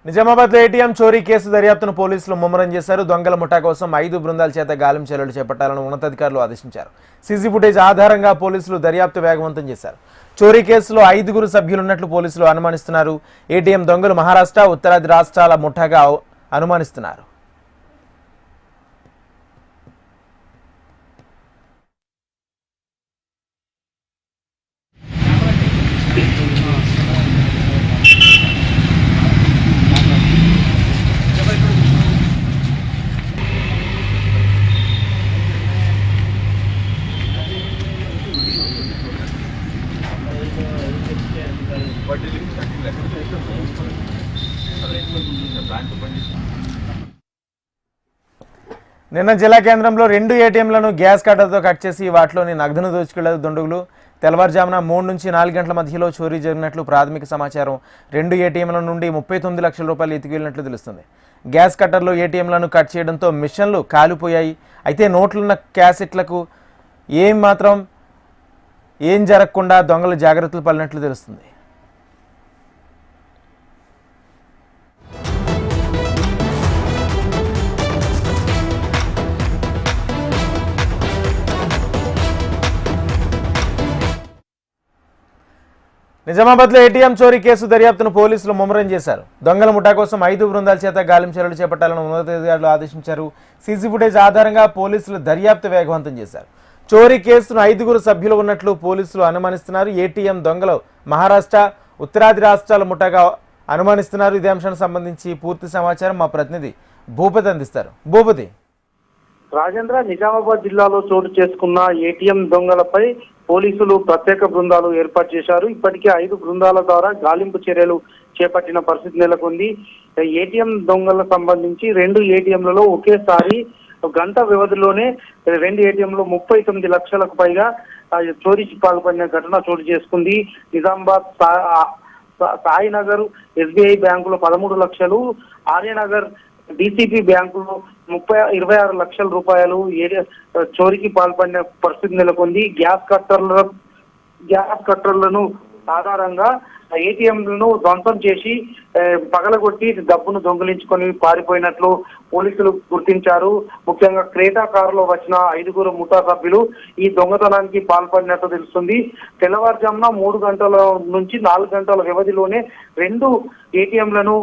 Nizamabad ATM చోరీ case దర్యాప్తును పోలీసులు ముమ్మరం చేశారు. దొంగల ముఠా కోసం 5 బృందాల చేత గాలింపు చర్యలు చేపట్టాలని ఉన్నతాధికారులు ఆదేశించారు. సీసీ ఫుటేజ్ ఆధారంగా పోలీసులు దర్యాప్తు వేగవంతం చేశారు. చోరీ కేసులో 5 సభ్యులున్నట్లు పోలీసులు అనుమానిస్తున్నారు. ఏటీఎం దొంగలు మహారాష్ట్ర, ఉత్తరాది రాష్ట్రాల ముఠాగా అనుమానిస్తున్నారు. నిన్న జిల్లా కేంద్రంలో 2 ఏటీఎంలను గ్యాస్ కట్టర్తో కట్ చేసి వాటిలోని నగదును దోచుకెళ్లారు దుండగులు. తెల్లవారుజామున 3 నుంచి 4 గంటల మధ్యలో చోరీ జరిగినట్లు ప్రాథమిక సమాచారం. 2 ఏటీఎంల నుండి 39 లక్షల రూపాయలు ఎత్తుకెళ్లినట్లు తెలుస్తుంది. గ్యాస్ కట్టర్లో ఏటీఎంలను కట్ చేయడంతో మిషన్లు కాలిపోయాయి. అయితే నోట్లున్న క్యాసెట్లకు ఏం జరగకుండా దొంగలు జాగ్రత్తలు పడినట్లు తెలుస్తుంది. నిజామాబాద్లో ఏటీఎం చోరీ కేసు దర్యాప్తును పోలీసులు ముమ్మరం చేశారు. దొంగల ముఠా కోసం 5 బృందాల చేత గాలింపు చర్యలు చేపట్టాలని ఉన్నతాధికారులు ఆదేశించారు. సీసీ ఫుటేజ్ ఆధారంగా పోలీసులు దర్యాప్తు వేగవంతం చేశారు. చోరీ కేసును 5 సభ్యులు ఉన్నట్లు పోలీసులు అనుమానిస్తున్నారు. ఏటీఎం దొంగలు మహారాష్ట్ర, ఉత్తరాది రాష్ట్రాల ముఠాగా అనుమానిస్తున్నారు. ఇదే అంశానికి సంబంధించి పూర్తి సమాచారం మా ప్రతినిధి భూపతి అందిస్తారు. భూపతి. రాజేంద్ర, నిజామాబాద్ జిల్లాలో చోటు చేసుకున్న ఏటీఎం దొంగలపై పోలీసులు ప్రత్యేక బృందాలు ఏర్పాటు చేశారు. ఇప్పటికే 5 బృందాల ద్వారా గాలింపు చర్యలు చేపట్టిన పరిస్థితి నెలకొంది. ఏటీఎం దొంగలకు సంబంధించి 2 ఏటీఎంలలో ఒకేసారి గంట వ్యవధిలోనే 2 ఏటీఎంలో 39 లక్షలకు పైగా చోరీకి పాల్పడిన ఘటన చోటు చేసుకుంది. నిజామాబాద్ సాయినగర్ ఎస్బీఐ బ్యాంకులో 13 లక్షలు, ఆర్యనగర్ డిసిపి బ్యాంకులో 26 లక్షల రూపాయలు చోరీకి పాల్పడిన పరిస్థితి నెలకొంది. గ్యాస్ కట్టర్లను ఆధారంగా ఏటీఎంలను ధ్వంసం చేసి పగలగొట్టి డబ్బును దొంగిలించుకొని పారిపోయినట్లు పోలీసులు గుర్తించారు. ముఖ్యంగా క్రేటా కారులో వచ్చిన 5 ముఠా సభ్యులు ఈ దొంగతనానికి పాల్పడినట్టు తెలుస్తుంది. తెల్లవారుజామున 3 గంటల నుంచి 4 గంటల వ్యవధిలోనే 2 ఏటీఎంలను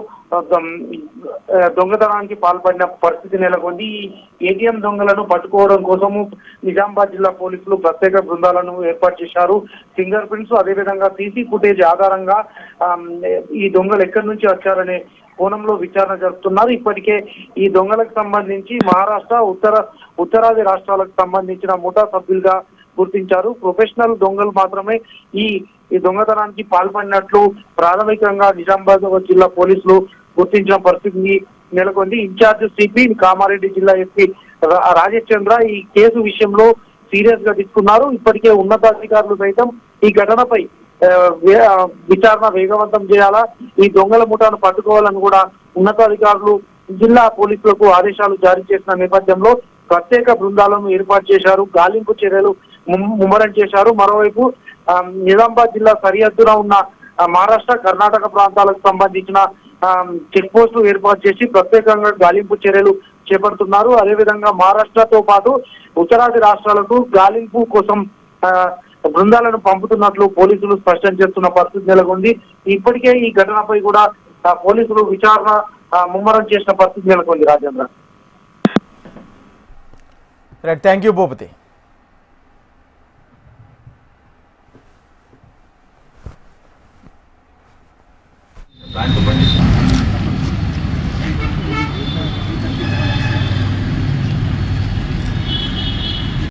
దొంగతనానికి పాల్పడిన పరిస్థితి నెలకొంది. ఈ ఏటీఎం దొంగలను పట్టుకోవడం కోసము నిజామాబాద్ జిల్లా పోలీసులు ప్రత్యేక బృందాలను ఏర్పాటు చేశారు. ఫింగర్ ప్రింట్స్, అదేవిధంగా సీసీ ఫుటేజ్ ఆధారంగా ఈ దొంగలు ఎక్కడి నుంచి వచ్చారనే కోణంలో విచారణ జరుపుతున్నారు. ఇప్పటికే ఈ దొంగలకు సంబంధించి మహారాష్ట్ర, ఉత్తరాది రాష్ట్రాలకు సంబంధించిన ముఠా సభ్యులుగా గుర్తించారు. ప్రొఫెషనల్ దొంగలు మాత్రమే ఈ దొంగతనానికి పాల్పడినట్లు ప్రాథమికంగా నిజామాబాద్ జిల్లా పోలీసులు గుర్తించిన పరిస్థితి నెలకొంది. ఇన్ఛార్జ్ సిపి కామారెడ్డి జిల్లా ఎస్పీ రాజేష్ చంద్ర ఈ కేసు విషయంలో సీరియస్ గా తీసుకున్నారు. ఇప్పటికే ఉన్నతాధికారులు సైతం ఈ ఘటనపై విచారణ వేగవంతం చేయాలా, ఈ దొంగల ముఠాను పట్టుకోవాలని కూడా ఉన్నతాధికారులు జిల్లా పోలీసులకు ఆదేశాలు జారీ చేసిన నేపథ్యంలో ప్రత్యేక బృందాలను ఏర్పాటు చేశారు. గాలింపు చర్యలు ముమ్మరం చేశారు. మరోవైపు నిజామాబాద్ జిల్లా సరిహద్దున ఉన్న మహారాష్ట్ర, కర్ణాటక ప్రాంతాలకు సంబంధించిన చెక్ పోస్టులు ఏర్పాటు చేసి ప్రత్యేకంగా గాలింపు చర్యలు చేపడుతున్నారు. అదేవిధంగా మహారాష్ట్రతో పాటు ఉత్తరాది రాష్ట్రాలకు గాలింపు కోసం బృందాలను పంపుతున్నట్లు పోలీసులు స్పష్టం చేస్తున్న పరిస్థితి నెలకొంది. ఇప్పటికే ఈ ఘటనపై కూడా పోలీసులు విచారణ ముమ్మరం చేసిన పరిస్థితి నెలకొంది. రాజేంద్ర. Thank you Bhupathi.